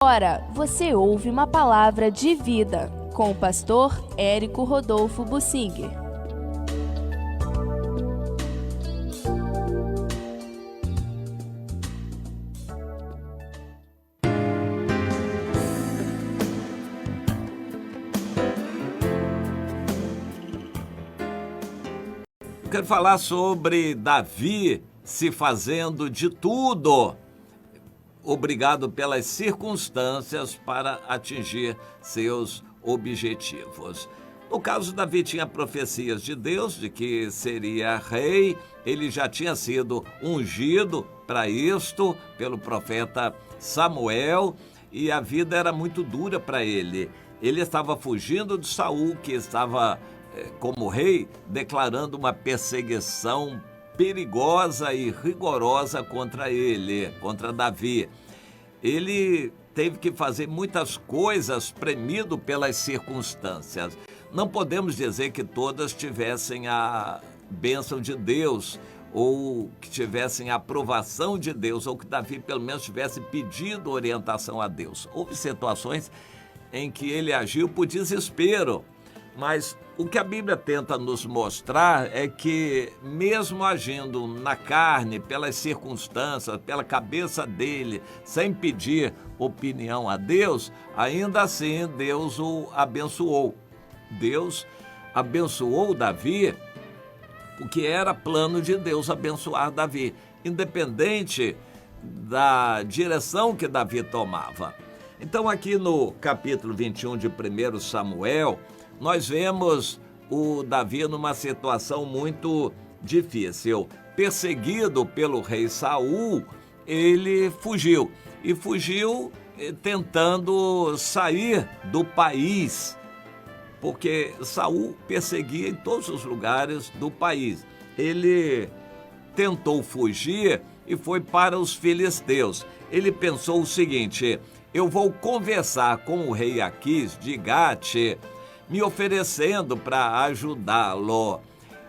Agora você ouve uma palavra de vida com o pastor Érico Rodolfo Bussinger. Eu quero falar sobre Davi se fazendo de tudo, obrigado pelas circunstâncias para atingir seus objetivos. No caso, Davi tinha profecias de Deus de que seria rei, ele já tinha sido ungido para isto pelo profeta Samuel e a vida era muito dura para ele. Ele estava fugindo de Saul, que estava como rei, declarando uma perseguição perigosa e rigorosa contra ele, contra Davi. Ele teve que fazer muitas coisas premido pelas circunstâncias. Não podemos dizer que todas tivessem a bênção de Deus, ou que tivessem a aprovação de Deus, ou que Davi pelo menos tivesse pedido orientação a Deus. Houve situações em que ele agiu por desespero, mas o que a Bíblia tenta nos mostrar é que, mesmo agindo na carne, pelas circunstâncias, pela cabeça dele, sem pedir opinião a Deus, ainda assim Deus o abençoou. Deus abençoou Davi, porque era plano de Deus abençoar Davi, independente da direção que Davi tomava. Então, aqui no capítulo 21 de 1 Samuel, nós vemos o Davi numa situação muito difícil. Perseguido pelo rei Saul, ele fugiu. E fugiu tentando sair do país, porque Saul perseguia em todos os lugares do país. Ele tentou fugir e foi para os filisteus. Ele pensou o seguinte: eu vou conversar com o rei Aquis de Gate, me oferecendo para ajudá-lo.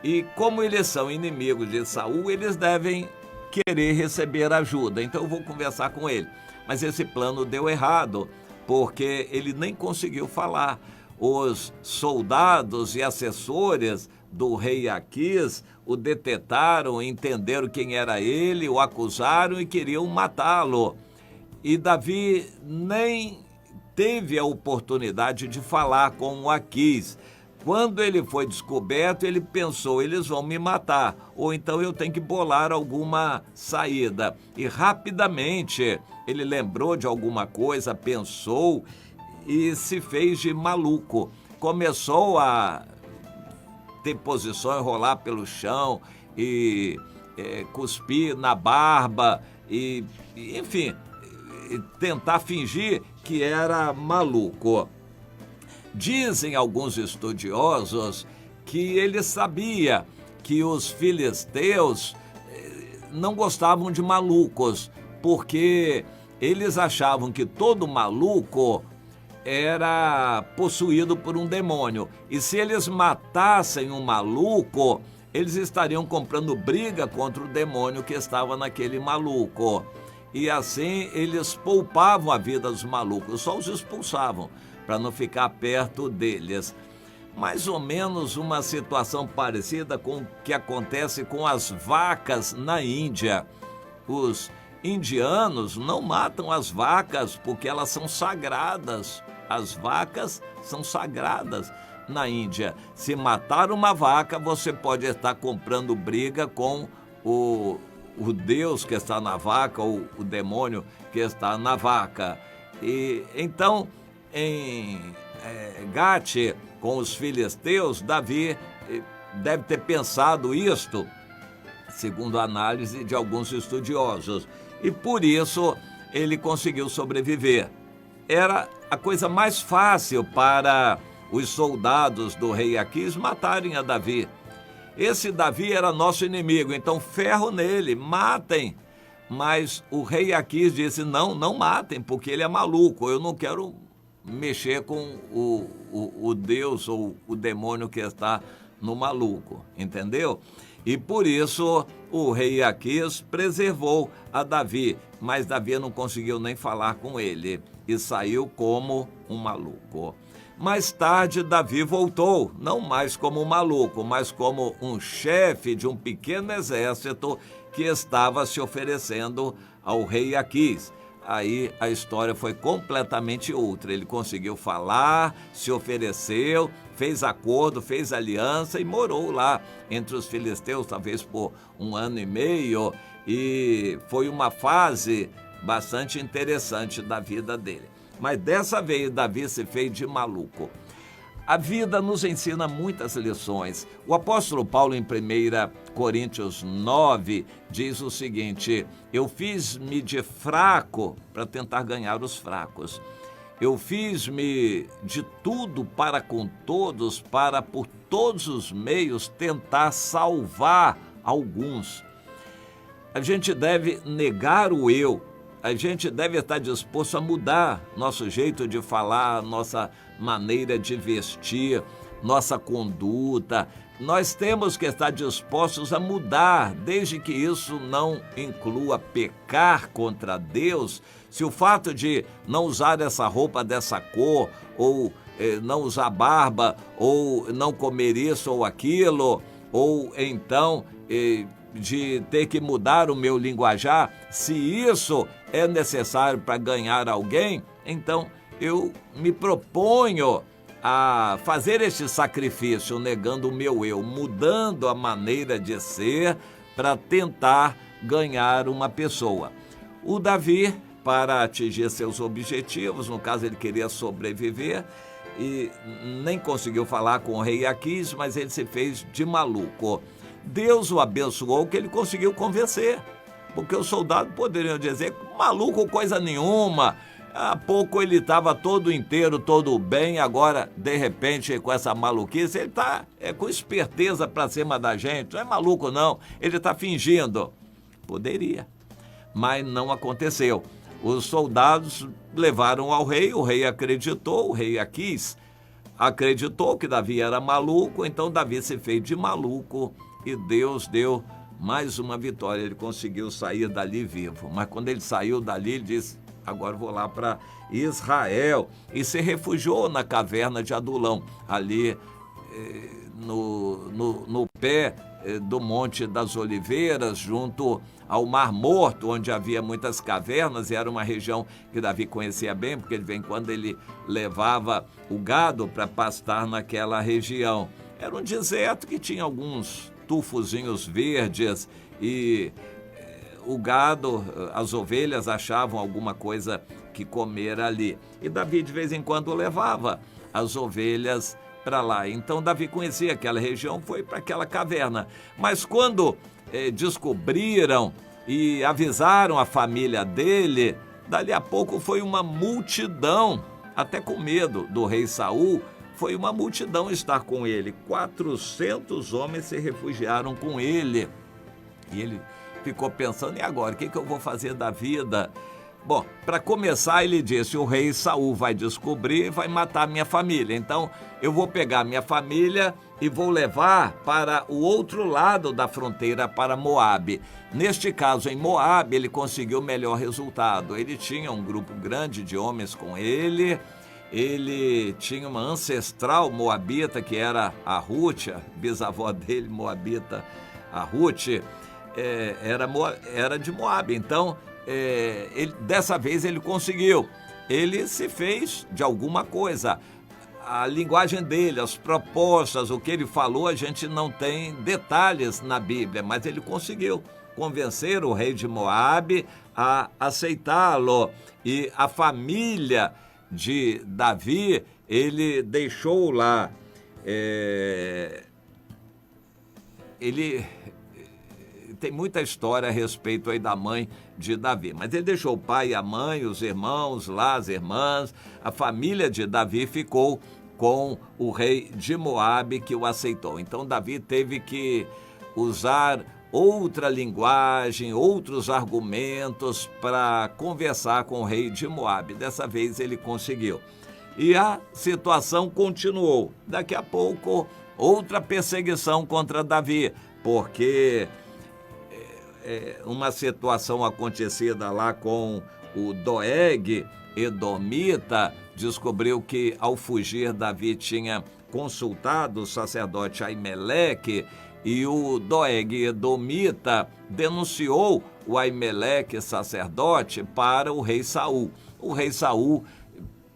E como eles são inimigos de Saul, eles devem querer receber ajuda. Então eu vou conversar com ele. Mas esse plano deu errado, porque ele nem conseguiu falar. Os soldados e assessores do rei Aquis o detetaram, entenderam quem era ele, o acusaram e queriam matá-lo. E Davi nem teve a oportunidade de falar com o Aquis. Quando ele foi descoberto, ele pensou: eles vão me matar, ou então eu tenho que bolar alguma saída. E rapidamente ele lembrou de alguma coisa, pensou e se fez de maluco. Começou a ter posições, rolar pelo chão e cuspir na barba e enfim, tentar fingir que era maluco. Dizem alguns estudiosos que ele sabia que os filisteus não gostavam de malucos, porque eles achavam que todo maluco era possuído por um demônio. E se eles matassem um maluco, eles estariam comprando briga contra o demônio que estava naquele maluco. E assim eles poupavam a vida dos malucos, só os expulsavam para não ficar perto deles. Mais ou menos uma situação parecida com o que acontece com as vacas na Índia. Os indianos não matam as vacas porque elas são sagradas. As vacas são sagradas na Índia. Se matar uma vaca, você pode estar comprando briga com o Deus que está na vaca, ou o demônio que está na vaca. E então, em Gate, com os filisteus, Davi deve ter pensado isto, segundo a análise de alguns estudiosos, e por isso ele conseguiu sobreviver. Era a coisa mais fácil para os soldados do rei Aquis matarem a Davi. Esse Davi era nosso inimigo, então ferro nele, matem. Mas o rei Aquis disse: não matem, porque ele é maluco, eu não quero mexer com o Deus ou o demônio que está no maluco, entendeu? E por isso o rei Aquis preservou a Davi, mas Davi não conseguiu nem falar com ele e saiu como um maluco. Mais tarde, Davi voltou, não mais como um maluco, mas como um chefe de um pequeno exército que estava se oferecendo ao rei Aquis. Aí a história foi completamente outra. Ele conseguiu falar, se ofereceu, fez acordo, fez aliança e morou lá entre os filisteus, talvez por 1 ano e meio. E foi uma fase bastante interessante da vida dele. Mas dessa vez Davi se fez de maluco. A vida nos ensina muitas lições. O apóstolo Paulo, em 1 Coríntios 9, diz o seguinte: eu fiz-me de fraco para tentar ganhar os fracos. Eu fiz-me de tudo para com todos, para por todos os meios tentar salvar alguns. A gente deve negar o eu. A gente deve estar disposto a mudar nosso jeito de falar, nossa maneira de vestir, nossa conduta. Nós temos que estar dispostos a mudar, desde que isso não inclua pecar contra Deus. Se o fato de não usar essa roupa dessa cor, ou não usar barba, ou não comer isso ou aquilo, ou então de ter que mudar o meu linguajar, se isso é necessário para ganhar alguém, então eu me proponho a fazer este sacrifício, negando o meu eu, mudando a maneira de ser para tentar ganhar uma pessoa. O Davi, para atingir seus objetivos, no caso ele queria sobreviver, e nem conseguiu falar com o rei Aquis, mas ele se fez de maluco. Deus o abençoou que ele conseguiu convencer, porque os soldados poderiam dizer, maluco coisa nenhuma, há pouco ele estava todo inteiro, todo bem, agora de repente com essa maluquice ele está com esperteza para cima da gente, não é maluco não, ele está fingindo. Poderia, mas não aconteceu. Os soldados levaram ao rei, o rei acreditou, o rei Aquis acreditou que Davi era maluco, então Davi se fez de maluco e Deus deu mais uma vitória. Ele conseguiu sair dali vivo, mas quando ele saiu dali, ele disse, agora vou lá para Israel, e se refugiou na caverna de Adulão, ali no pé do Monte das Oliveiras, junto ao Mar Morto, onde havia muitas cavernas, e era uma região que Davi conhecia bem, porque de vez em quando ele levava o gado para pastar naquela região. Era um deserto que tinha alguns tufozinhos verdes e o gado, as ovelhas achavam alguma coisa que comer ali. E Davi de vez em quando levava as ovelhas para lá. Então Davi conhecia aquela região, foi para aquela caverna. Mas quando descobriram e avisaram a família dele, dali a pouco foi uma multidão, até com medo do rei Saul, foi uma multidão estar com ele. 400 homens se refugiaram com ele. E ele ficou pensando, e agora, o que eu vou fazer da vida? Bom, para começar, ele disse, o rei Saul vai descobrir e vai matar minha família. Então, eu vou pegar minha família e vou levar para o outro lado da fronteira, para Moabe. Neste caso, em Moabe, ele conseguiu o melhor resultado. Ele tinha um grupo grande de homens com ele. Ele tinha uma ancestral moabita, que era a Ruth, a bisavó dele, moabita, a Ruth, era de Moabe. Então, dessa vez ele conseguiu. Ele se fez de alguma coisa. A linguagem dele, as propostas, o que ele falou, a gente não tem detalhes na Bíblia, mas ele conseguiu convencer o rei de Moabe a aceitá-lo. E a família de Davi, ele deixou lá, ele tem muita história a respeito aí da mãe de Davi, mas ele deixou o pai, a mãe, os irmãos lá, as irmãs, a família de Davi ficou com o rei de Moabe, que o aceitou. Então Davi teve que usar outra linguagem, outros argumentos para conversar com o rei de Moabe. Dessa vez ele conseguiu. E a situação continuou. Daqui a pouco, outra perseguição contra Davi. porque uma situação acontecida lá com o Doeg edomita descobriu que, ao fugir, Davi tinha consultado o sacerdote Aimeleque, e o Doeg edomita denunciou o Aimeleque, sacerdote, para o rei Saul. O rei Saul,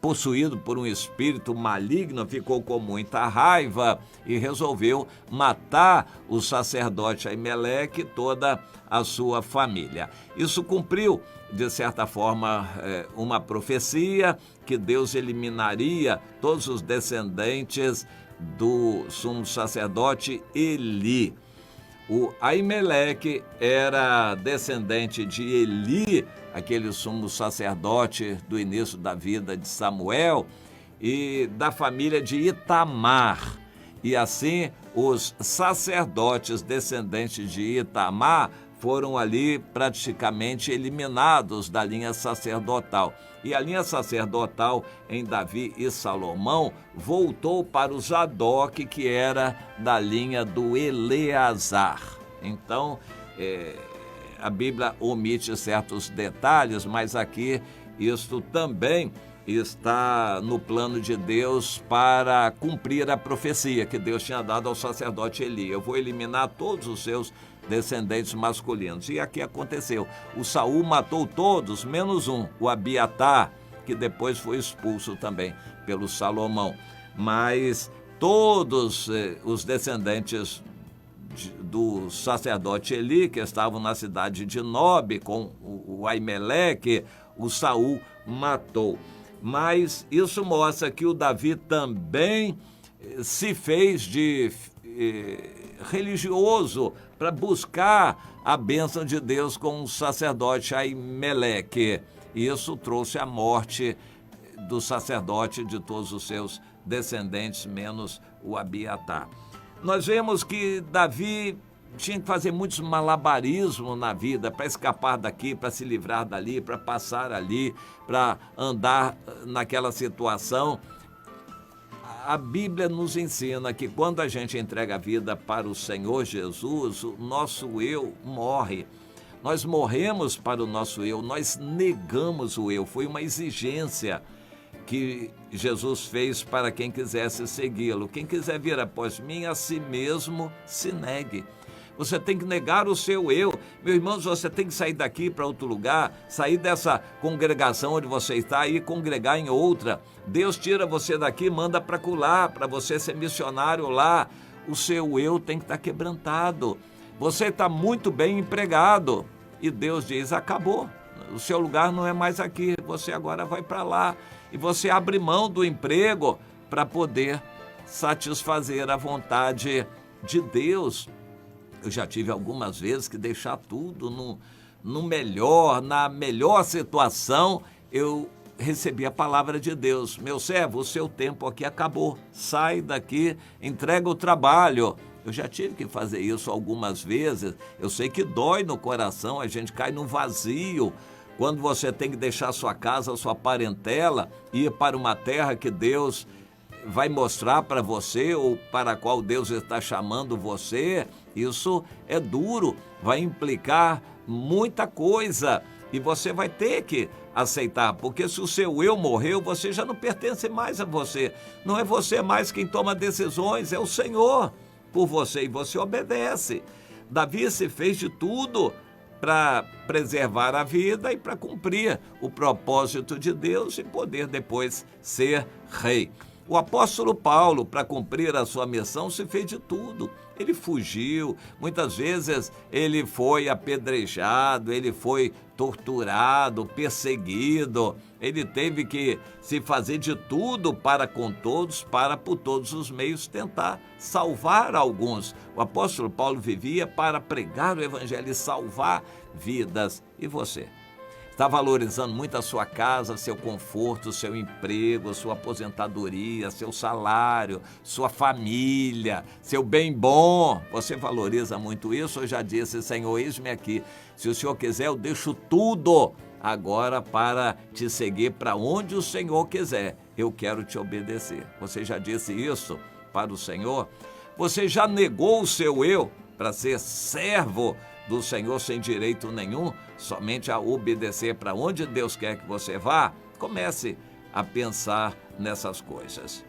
possuído por um espírito maligno, ficou com muita raiva e resolveu matar o sacerdote Aimeleque e toda a sua família. Isso cumpriu, de certa forma, uma profecia que Deus eliminaria todos os descendentes do sumo sacerdote Eli. O Aimeleque era descendente de Eli, aquele sumo sacerdote do início da vida de Samuel, e da família de Itamar. E assim, os sacerdotes descendentes de Itamar foram ali praticamente eliminados da linha sacerdotal. E a linha sacerdotal em Davi e Salomão voltou para o Zadok, que era da linha do Eleazar. Então, a Bíblia omite certos detalhes, mas aqui isto também está no plano de Deus para cumprir a profecia que Deus tinha dado ao sacerdote Eli. Eu vou eliminar todos os seus descendentes masculinos. E aqui aconteceu. O Saul matou todos, menos um, o Abiatar, que depois foi expulso também pelo Salomão. Mas todos os descendentes do sacerdote Eli, que estavam na cidade de Nob com o Aimeleque, o Saul matou. Mas isso mostra que o Davi também se fez de religioso para buscar a bênção de Deus com o sacerdote Aimeleque. Isso trouxe a morte do sacerdote e de todos os seus descendentes, menos o Abiatar. Nós vemos que Davi tinha que fazer muitos malabarismos na vida para escapar daqui, para se livrar dali, para passar ali, para andar naquela situação. A Bíblia nos ensina que quando a gente entrega a vida para o Senhor Jesus, o nosso eu morre. Nós morremos para o nosso eu, nós negamos o eu. Foi uma exigência que Jesus fez para quem quisesse segui-lo. Quem quiser vir após mim, a si mesmo se negue. Você tem que negar o seu eu. Meus irmãos, você tem que sair daqui para outro lugar, sair dessa congregação onde você está e congregar em outra. Deus tira você daqui e manda para colar, para você ser missionário lá. O seu eu tem que estar quebrantado. Você está muito bem empregado. E Deus diz, acabou. O seu lugar não é mais aqui. Você agora vai para lá. E você abre mão do emprego para poder satisfazer a vontade de Deus. Eu já tive algumas vezes que deixar tudo na melhor situação. Eu recebi a palavra de Deus. Meu servo, o seu tempo aqui acabou. Sai daqui, entrega o trabalho. Eu já tive que fazer isso algumas vezes. Eu sei que dói no coração, a gente cai num vazio. Quando você tem que deixar sua casa, sua parentela, e ir para uma terra que Deus vai mostrar para você ou para a qual Deus está chamando você, isso é duro, vai implicar muita coisa e você vai ter que aceitar, porque se o seu eu morreu, você já não pertence mais a você. Não é você mais quem toma decisões, é o Senhor por você e você obedece. Davi se fez de tudo para preservar a vida e para cumprir o propósito de Deus e poder depois ser rei. O apóstolo Paulo, para cumprir a sua missão, se fez de tudo. Ele fugiu, muitas vezes ele foi apedrejado, ele foi torturado, perseguido. Ele teve que se fazer de tudo para com todos, para por todos os meios tentar salvar alguns. O apóstolo Paulo vivia para pregar o evangelho e salvar vidas. E você? Está valorizando muito a sua casa, seu conforto, seu emprego, sua aposentadoria, seu salário, sua família, seu bem bom. Você valoriza muito isso? Eu já disse, Senhor, eis-me aqui. Se o Senhor quiser, eu deixo tudo agora para te seguir para onde o Senhor quiser. Eu quero te obedecer. Você já disse isso para o Senhor? Você já negou o seu eu para ser servo do Senhor sem direito nenhum, somente a obedecer para onde Deus quer que você vá, comece a pensar nessas coisas.